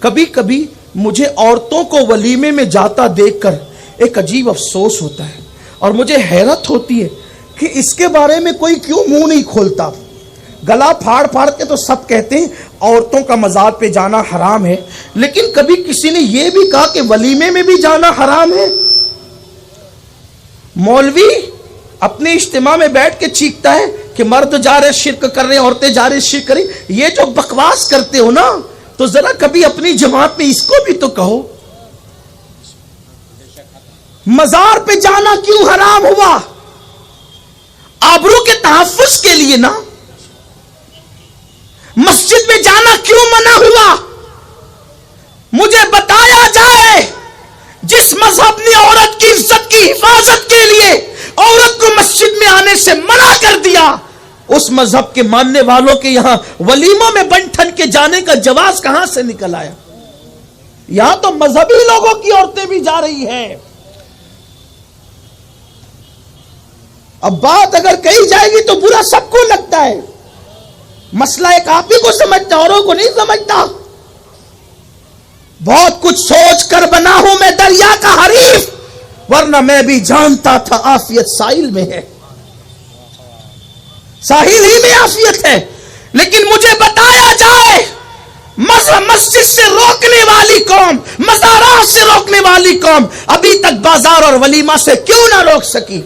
کبھی کبھی مجھے عورتوں کو ولیمے میں جاتا دیکھ کر ایک عجیب افسوس ہوتا ہے اور مجھے حیرت ہوتی ہے کہ اس کے بارے میں کوئی کیوں منہ نہیں کھولتا. گلا پھاڑ پھاڑ کے تو سب کہتے ہیں عورتوں کا مزار پہ جانا حرام ہے، لیکن کبھی کسی نے یہ بھی کہا کہ ولیمے میں بھی جانا حرام ہے؟ مولوی اپنے اجتماع میں بیٹھ کے چیختا ہے کہ مرد جا رہے شرک کر رہے، عورتیں جا رہے شرک کر رہی. یہ جو بکواس کرتے ہو نا، تو ذرا کبھی اپنی جماعت میں اس کو بھی تو کہو. مزار پہ جانا کیوں حرام ہوا؟ آبرو کے تحفظ کے لیے نا. مسجد میں جانا کیوں منع ہوا؟ مجھے بتایا جائے جس مذہب نے عورت کی عزت کی حفاظت کے لیے عورت کو مسجد میں آنے سے منع کر دیا، اس مذہب کے ماننے والوں کے یہاں ولیموں میں بن ٹھن کے جانے کا جواز کہاں سے نکل آیا؟ یہاں تو مذہبی لوگوں کی عورتیں بھی جا رہی ہیں. اب بات اگر کہی جائے گی تو برا سب کو لگتا ہے. مسئلہ ایک آپ ہی کو سمجھتا، اوروں کو نہیں سمجھتا. بہت کچھ سوچ کر بنا ہوں میں دریا کا حریف، ورنہ میں بھی جانتا تھا عافیت ساحل میں ہے، ساحل ہی میں عافیت ہے. لیکن مجھے بتایا جائے مسجد سے روکنے والی قوم، مزارات سے روکنے والی قوم ابھی تک بازار اور ولیمہ سے کیوں نہ روک سکی؟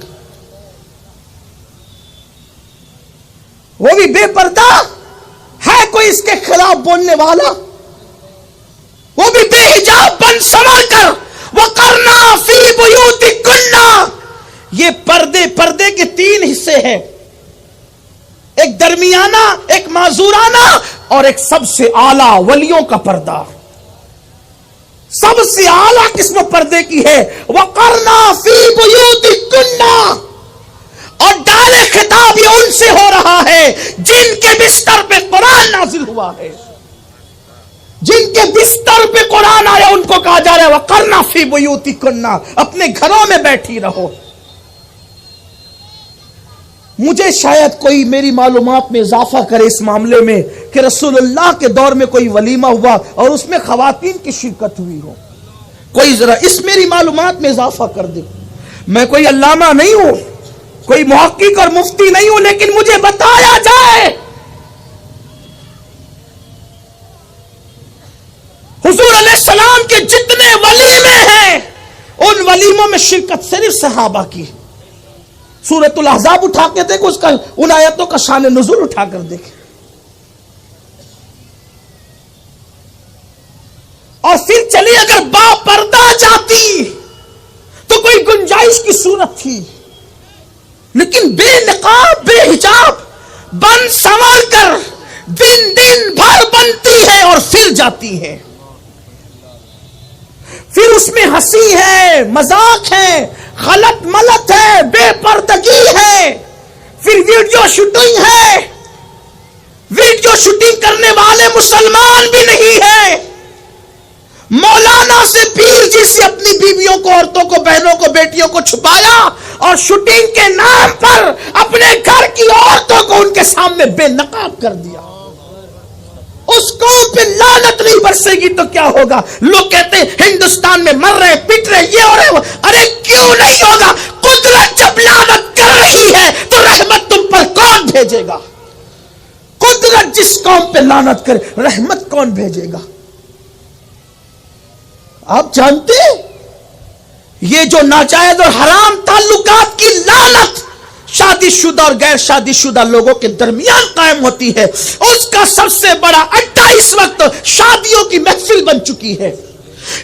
وہ بھی بے پردہ ہے کوئی اس کے خلاف بولنے والا؟ وہ بھی بے حجاب بن سنور کر وَقَرْنَا فِي بُيُوتِكُنَّ. یہ پردے کے تین حصے ہیں، ایک درمیانہ، ایک معذورانہ اور ایک سب سے اعلیٰ ولیوں کا پردہ. سب سے اعلیٰ قسم پردے کی ہے وَقَرْنَا فِي بُيُوتِكُنَّ. اور ڈالے خطاب یہ ان سے ہو رہا ہے جن کے بستر پہ قرآن نازل ہوا ہے، جن کے بستر پہ قرآن آیا ان کو کہا جا رہا ہے وَقَرْنَا فِي بُيُوتِكُنَّ، اپنے گھروں میں بیٹھی رہو. مجھے شاید کوئی میری معلومات میں اضافہ کرے اس معاملے میں کہ رسول اللہ کے دور میں کوئی ولیمہ ہوا اور اس میں خواتین کی شرکت ہوئی ہو. کوئی ذرا اس میری معلومات میں اضافہ کر دے. میں کوئی علامہ نہیں ہوں، کوئی محقق اور مفتی نہیں ہوں، لیکن مجھے بتایا جائے حضور علیہ السلام کے جتنے ولیمے ہیں ان ولیموں میں شرکت صرف صحابہ کی. سورۃ الاحزاب اٹھا کے دیکھو، اس کا ان آیتوں کا شان نزول اٹھا کر دیکھیں. اور پھر چلی اگر با پردہ جاتی تو کوئی گنجائش کی صورت تھی، لیکن بے نقاب بے حجاب بن سنور کر دن بھر بنتی ہے اور پھر جاتی ہے. پھر اس میں ہنسی ہے، مذاق ہے، غلط ملت ہے، بے پردگی ہے، پھر ویڈیو شوٹنگ ہے. ویڈیو شوٹنگ کرنے والے مسلمان بھی نہیں ہے. مولانا سے پیر جی سے اپنی بیویوں کو، عورتوں کو، بہنوں کو، بیٹیوں کو چھپایا اور شوٹنگ کے نام پر اپنے گھر کی عورتوں کو ان کے سامنے بے نقاب کر دیا. اس قوم پہ لعنت نہیں برسے گی تو کیا ہوگا؟ لوگ کہتے ہیں ہندوستان میں مر رہے، پٹ رہے، یہ ہو رہے. ارے کیوں نہیں ہوگا؟ قدرت جب لعنت کر رہی ہے تو رحمت تم پر کون بھیجے گا؟ قدرت جس قوم پہ لعنت کرے رحمت کون بھیجے گا؟ آپ جانتے ہیں یہ جو ناجائز اور حرام تعلقات کی لعنت شادی شدہ اور غیر شادی شدہ لوگوں کے درمیان قائم ہوتی ہے، اس کا سب سے بڑا اڈا اس وقت شادیوں کی محفل بن چکی ہے،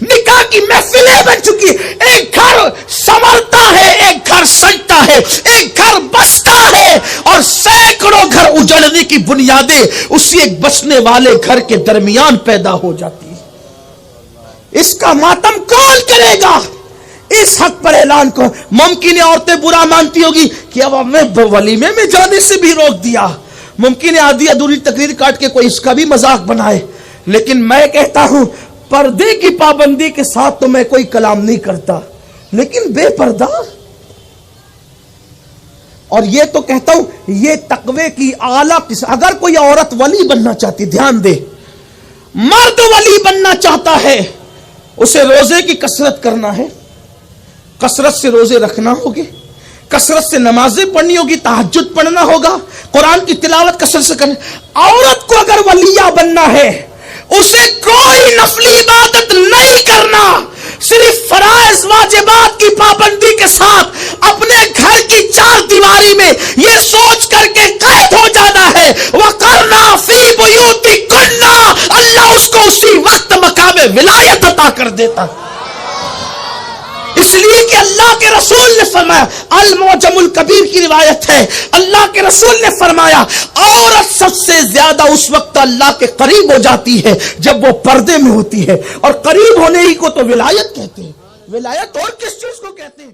نکاح کی محفلیں بن چکی ہے. ایک گھر سنورتا ہے، ایک گھر سجتا ہے، ایک گھر بستا ہے اور سینکڑوں گھر اجڑنے کی بنیادیں اسی ایک بسنے والے گھر کے درمیان پیدا ہو جاتی ہے. اس کا ماتم کون کرے گا؟ اس حق پر اعلان کو ممکن ہے عورتیں برا مانتی ہوگی کہ اب ہمیں ولیمے میں جانے سے بھی روک دیا، ممکن ہے آدھی ادھوری تقریر کاٹ کے کوئی اس کا بھی مذاق بنائے، لیکن میں کہتا ہوں پردے کی پابندی کے ساتھ تو میں کوئی کلام نہیں کرتا، لیکن بے پردہ. اور یہ تو کہتا ہوں یہ تقوی کی اعلیٰ قسم. اگر کوئی عورت ولی بننا چاہتی، دھیان دے، مرد ولی بننا چاہتا ہے اسے روزے کی کثرت کرنا ہے، کثرت سے روزے رکھنا ہوگے، کثرت سے نمازیں پڑھنی ہوگی، تہجد پڑھنا ہوگا، قرآن کی تلاوت کثرت سے کرنا۔ عورت کو اگر ولیہ بننا ہے اسے کوئی نفلی عبادت نہیں کرنا، صرف فرائض واجبات کی پابندی کے ساتھ اپنے گھر کی چار دیواری میں یہ سوچ کر کے قید ہو جانا ہے وَقَرْنَا فِي بُيُوتِكُنَّ، اللہ اس کو اسی وقت مقام ولایت عطا کر دیتا، اس لیے کہ اللہ کے رسول نے فرمایا، المعجم الکبیر کی روایت ہے، اللہ کے رسول نے فرمایا عورت سب سے زیادہ اس وقت اللہ کے قریب ہو جاتی ہے جب وہ پردے میں ہوتی ہے، اور قریب ہونے ہی کو تو ولایت کہتے ہیں، ولایت اور کس چیز کو کہتے ہیں؟